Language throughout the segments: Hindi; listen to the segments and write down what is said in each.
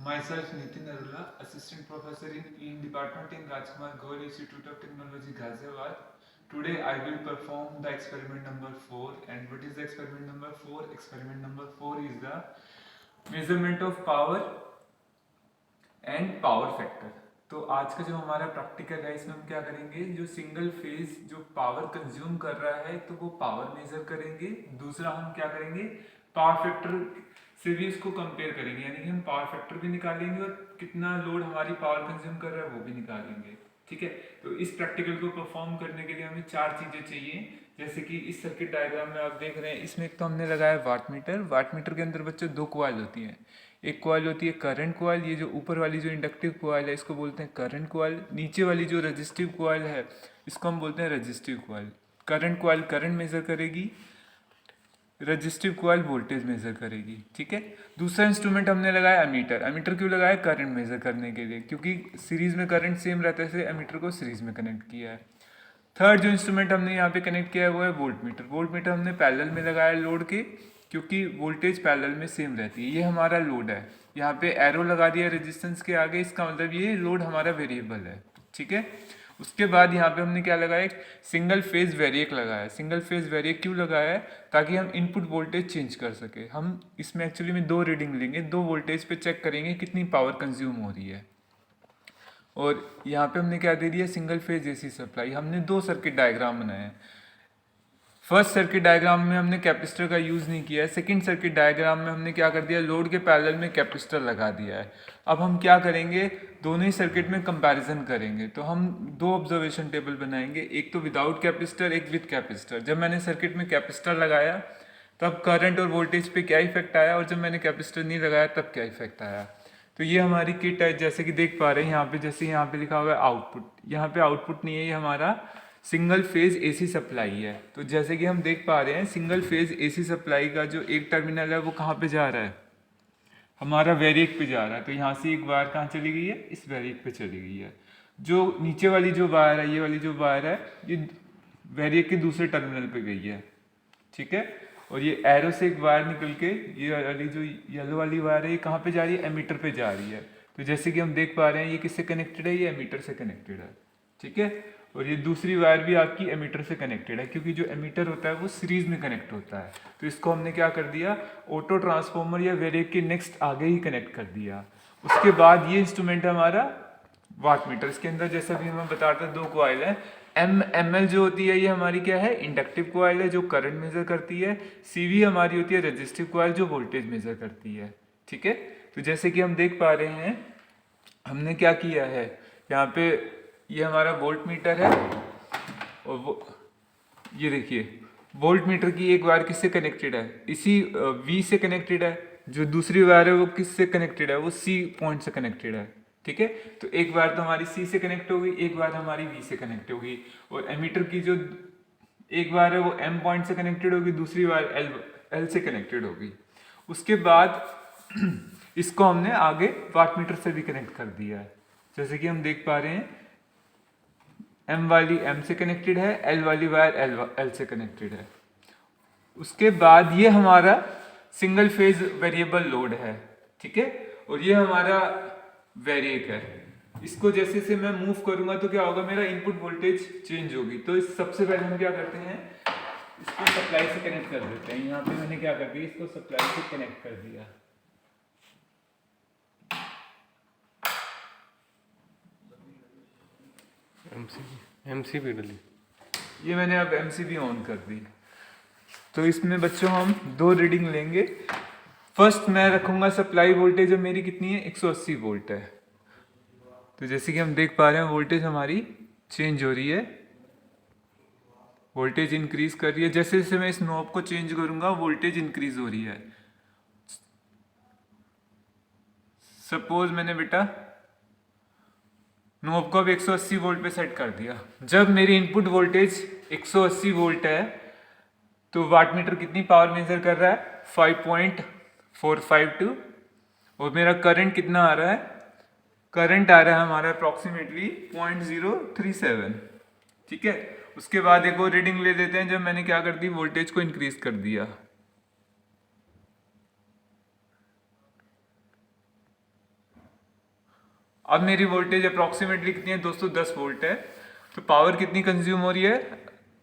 Myself Nitin Arula, Assistant Professor in Department in Rajkumar Goel Institute of Technology, Ghaziabad. Today I will perform the experiment number 4. And what is the experiment number 4? Experiment number 4 is the measurement of power and power factor. तो आज का जो हमारा प्रैक्टिकल है इसमें हम क्या करेंगे, जो सिंगल फेज जो पावर कंज्यूम कर रहा है तो वो पावर मेजर करेंगे। दूसरा हम क्या करेंगे, पावर फैक्टर से भी इसको कंपेयर करेंगे, यानी कि हम पावर फैक्टर भी निकालेंगे और कितना लोड हमारी पावर कंज्यूम कर रहा है वो भी निकालेंगे। ठीक है, तो इस प्रैक्टिकल को परफॉर्म करने के लिए हमें चार चीज़ें चाहिए। जैसे कि इस सर्किट डायग्राम में आप देख रहे हैं, इसमें एक तो हमने लगाया वाट मीटर। वाट मीटर के अंदर बच्चों दो कॉइल होती हैं। एक कॉइल होती है करंट कॉइल, ये जो ऊपर वाली जो इंडक्टिव कॉइल है इसको बोलते हैं करंट कॉइल। नीचे वाली जो रजिस्टिव कॉइल है इसको हम बोलते हैं resistive coil. Current coil current measure करेगी, रजिस्टिव कॉइल वोल्टेज मेजर करेगी। ठीक है, दूसरा इंस्ट्रूमेंट हमने लगाया एमीटर। एमीटर क्यों लगाया, करंट मेजर करने के लिए, क्योंकि सीरीज में करंट सेम रहता है, इसलिए एमीटर को सीरीज में कनेक्ट किया है। थर्ड जो इंस्ट्रूमेंट हमने यहाँ पे कनेक्ट किया है वो है वोल्ट मीटर। वोल्ट मीटर हमने पैरेलल में लगाया लोड के, क्योंकि वोल्टेज पैरेलल में सेम रहती है। ये हमारा लोड है, यहाँ पे एरो लगा दिया रेजिस्टेंस के आगे, इसका मतलब ये लोड हमारा वेरिएबल है। ठीक है, उसके बाद यहाँ पे हमने क्या लगाया, एक सिंगल फेज वेरिएक लगाया। सिंगल फेज वेरिएक क्यों लगाया है, ताकि हम इनपुट वोल्टेज चेंज कर सके। हम इसमें एक्चुअली में दो रीडिंग लेंगे, दो वोल्टेज पे चेक करेंगे कितनी पावर कंज्यूम हो रही है। और यहाँ पे हमने क्या दे दिया, सिंगल फेज एसी सप्लाई। हमने दो सर्किट डायग्राम बनाए हैं। फर्स्ट सर्किट डायग्राम में हमने कैपेसिटर का यूज़ नहीं किया है। सेकंड सर्किट डायग्राम में हमने क्या कर दिया, लोड के पैरेलल में कैपेसिटर लगा दिया है। अब हम क्या करेंगे, दोनों ही सर्किट में कंपैरिजन करेंगे। तो हम दो ऑब्जर्वेशन टेबल बनाएंगे, एक तो विदाउट कैपेसिटर, एक विद कैपेसिटर। जब मैंने सर्किट में कैपेसिटर लगाया तब करंट और वोल्टेज पे क्या इफेक्ट आया, और जब मैंने कैपेसिटर नहीं लगाया तब क्या इफेक्ट आया। तो ये हमारी किट है, जैसे कि देख पा रहे हैं यहाँ पे, जैसे यहाँ पे लिखा हुआ है आउटपुट। यहाँ पे आउटपुट नहीं है, ये हमारा सिंगल फेज एसी सप्लाई है। तो जैसे कि हम देख पा रहे हैं, सिंगल फेज एसी सप्लाई का जो एक टर्मिनल है वो कहाँ पे जा रहा है, हमारा वेरिएक पे जा रहा है। तो यहाँ से एक वायर कहाँ चली गई है, इस वेरिएक पे चली गई है। जो नीचे वाली जो वायर है, ये वाली जो वायर है, ये वेरिएक के दूसरे टर्मिनल पे गई है। ठीक है, और ये एरो से एक वायर निकल के, ये वाली जो येलो वाली वायर है ये कहाँ पे जा रही है, एमीटर पे जा रही है। तो जैसे कि हम देख पा रहे हैं, ये किससे कनेक्टेड है, ये एमीटर से कनेक्टेड है। ठीक है, और ये दूसरी वायर भी आपकी एमीटर से कनेक्टेड है, क्योंकि जो एमीटर होता है वो सीरीज में कनेक्ट होता है। तो इसको हमने क्या कर दिया, ऑटो ट्रांसफॉर्मर या वेरिएक के नेक्स्ट आगे ही कनेक्ट कर दिया। उसके बाद ये इंस्ट्रूमेंट है हमारा वाट मीटर। इसके अंदर जैसा भी हम बताते हैं दो कॉइल है। एम एल जो होती है ये हमारी क्या है, इंडक्टिव कॉइल है जो करंट मेजर करती है। सीवी हमारी होती है रेजिस्टिव कॉइल जो वोल्टेज मेजर करती है। ठीक है, तो जैसे कि हम देख पा रहे हैं, हमने क्या किया है, यहाँ पे ये हमारा वोल्ट मीटर है, और वो ये देखिए वोल्ट मीटर की एक वायर किससे कनेक्टेड है, इसी वी से कनेक्टेड है। जो दूसरी वायर है वो किससे कनेक्टेड है, वो सी पॉइंट से कनेक्टेड है। ठीक है, तो एक वायर तो हमारी सी से कनेक्ट होगी, एक वायर हमारी वी से कनेक्ट होगी। और एमीटर की जो एक वायर है वो एम पॉइंट से कनेक्टेड होगी, दूसरी वायर एल से कनेक्टेड होगी। उसके बाद इसको हमने आगे वाट मीटर से भी कनेक्ट कर दिया है। जैसे कि हम देख पा रहे हैं, एम वाली एम से कनेक्टेड है, एल वाली वायर एल से कनेक्टेड है। उसके बाद ये हमारा सिंगल फेज वेरिएबल लोड है। ठीक है, और ये हमारा वेरिएक है। इसको जैसे से मैं मूव करूंगा तो क्या होगा, मेरा इनपुट वोल्टेज चेंज होगी। तो इस सबसे पहले हम क्या करते हैं, इसको सप्लाई से कनेक्ट कर देते हैं। यहाँ पे मैंने क्या कर दिया, इसको सप्लाई से कनेक्ट कर दिया। एमसीबी डली, ये मैंने अब एमसीबी ऑन कर दी। तो इसमें बच्चों हम दो रीडिंग लेंगे। फर्स्ट मैं रखूंगा सप्लाई वोल्टेज, अब मेरी कितनी है, 180 वोल्ट है। तो जैसे कि हम देख पा रहे हैं वोल्टेज हमारी चेंज हो रही है, वोल्टेज इंक्रीज कर रही है। जैसे जैसे मैं इस नॉब को चेंज करूंगा वोल्टेज इंक्रीज हो रही है। सपोज मैंने बेटा नॉब को अब 180 वोल्ट पे सेट कर दिया। जब मेरी इनपुट वोल्टेज 180 वोल्ट है तो वाट मीटर कितनी पावर मेजर कर रहा है, 5.452। और मेरा करंट कितना आ रहा है, करंट आ रहा है हमारा अप्रॉक्सीमेटली 0.037। ठीक है, उसके बाद एक और रीडिंग ले लेते हैं, जब मैंने क्या कर दी, वोल्टेज को इंक्रीज कर दिया। अब मेरी वोल्टेज अप्रॉक्सीमेटली कितनी है दोस्तों, 10 वोल्ट है। तो पावर कितनी कंज्यूम हो रही है,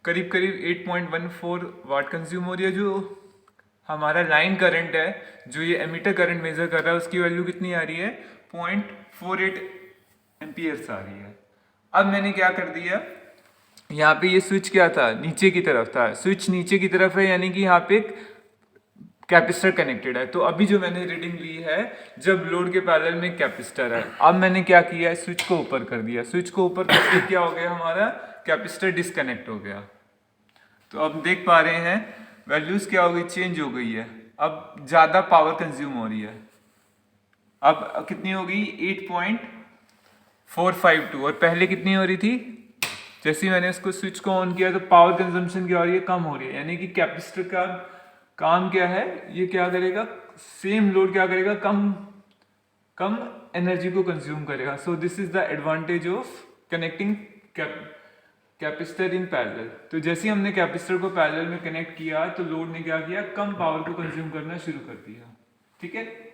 करीब करीब 8.14 वाट कंज्यूम हो रही है। जो हमारा लाइन करंट है, जो ये एमीटर करंट मेजर कर रहा है, उसकी वैल्यू कितनी आ रही है, 0.48 एम्पियर्स आ रही है। अब मैंने क्या कर दिया, यहाँ पे ये स्विच क्या था, नीचे की तरफ था, स्विच नीचे की तरफ है, यानी कि यहाँ पे कैपेसिटर कनेक्टेड है। तो अभी जो मैंने रीडिंग ली है, जब लोड के पैरेलल में कैपेसिटर है। अब मैंने क्या किया है, स्विच को ऊपर कर दिया। स्विच को ऊपर करके क्या हो गया, हमारा कैपेसिटर डिस्कनेक्ट हो गया। तो अब देख पा रहे हैं वैल्यूज क्या हो गई, चेंज हो गई है। अब ज्यादा पावर कंज्यूम हो रही है। अब कितनी होगी, 8.452, और पहले कितनी हो रही थी। जैसे ही मैंने इसको स्विच को ऑन किया तो पावर कंजम्पशन क्या हो रही है, कम हो रही है। यानी कि कैपेसिटर का काम क्या है, ये क्या करेगा, सेम लोड क्या करेगा, कम एनर्जी को कंज्यूम करेगा। So this is the advantage of connecting capacitor in parallel. तो जैसे ही हमने कैपेसिटर को पैरेलल में कनेक्ट किया तो लोड ने क्या किया, कम पावर को कंज्यूम करना शुरू कर दिया। ठीक है।